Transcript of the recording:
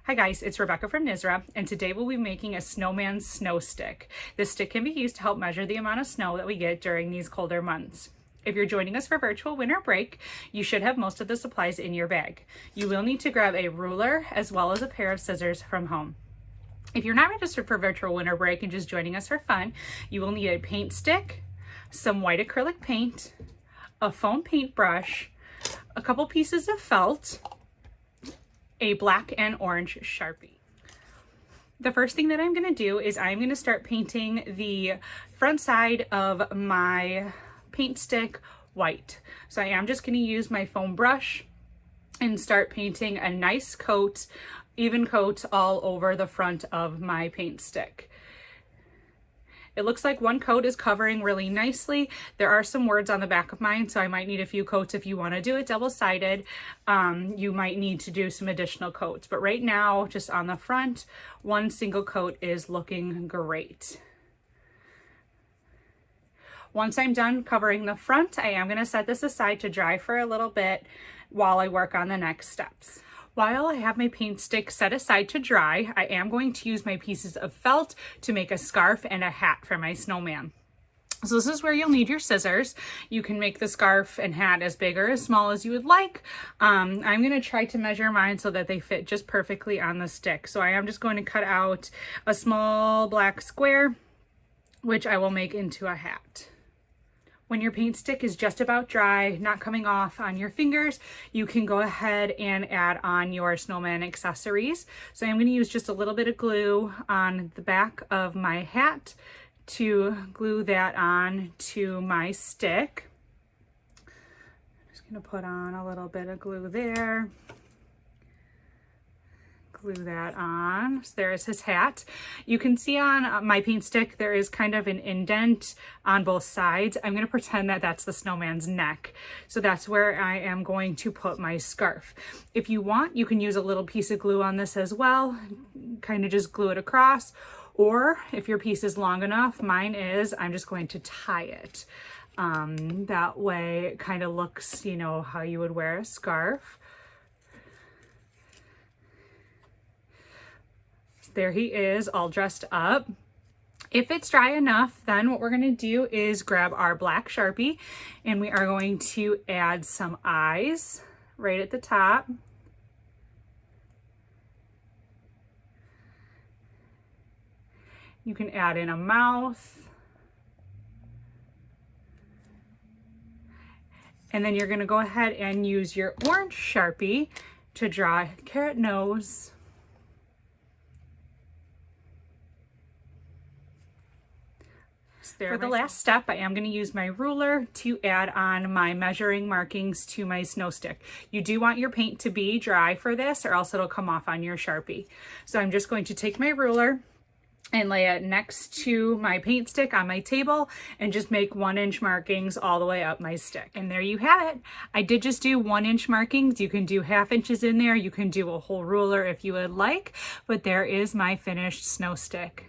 Hi guys, it's Rebecca from Nizra, and today we'll be making a snowman snow stick. This stick can be used to help measure the amount of snow that we get during these colder months. If you're joining us for virtual winter break, you should have most of the supplies in your bag. You will need to grab a ruler as well as a pair of scissors from home. If you're not registered for virtual winter break and just joining us for fun, you will need a paint stick, some white acrylic paint, a foam paintbrush, a couple pieces of felt, a black and orange Sharpie. The first thing that I'm going to do is I'm going to start painting the front side of my paint stick white. So I am just going to use my foam brush and start painting a nice coat, even coat all over the front of my paint stick. It looks like one coat is covering really nicely. There are some words on the back of mine, so I might need a few coats if you want to do it double-sided. You might need to do some additional coats, but right now, just on the front, one single coat is looking great. Once I'm done covering the front, I am going to set this aside to dry for a little bit while I work on the next steps. While I have my paint stick set aside to dry, I am going to use my pieces of felt to make a scarf and a hat for my snowman. So this is where you'll need your scissors. You can make the scarf and hat as big or as small as you would like. I'm going to try to measure mine so that they fit just perfectly on the stick. So I am just going to cut out a small black square, which I will make into a hat. When your paint stick is just about dry, not coming off on your fingers, you can go ahead and add on your snowman accessories. So I'm going to use just a little bit of glue on the back of my hat to glue that on to my stick. I'm just going to put on a little bit of glue there. Glue that on. So there's his hat. You can see on my paint stick there is kind of an indent on both sides. I'm going to pretend that that's the snowman's neck. So that's where I am going to put my scarf. If you want, you can use a little piece of glue on this as well. Kind of just glue it across. Or if your piece is long enough, mine is, I'm just going to tie it. That way it kind of looks, you know, how you would wear a scarf. There he is, all dressed up. If it's dry enough, then what we're going to do is grab our black Sharpie and we are going to add some eyes right at the top. You can add in a mouth. And then you're going to go ahead and use your orange Sharpie to draw a carrot nose. For the last step, I am going to use my ruler to add on my measuring markings to my snow stick. You do want your paint to be dry for this or else it'll come off on your Sharpie. So I'm just going to take my ruler and lay it next to my paint stick on my table and just make 1-inch markings all the way up my stick. And there you have it. I did just do 1-inch markings. You can do 1/2 inches in there. You can do a whole ruler if you would like, but there is my finished snow stick.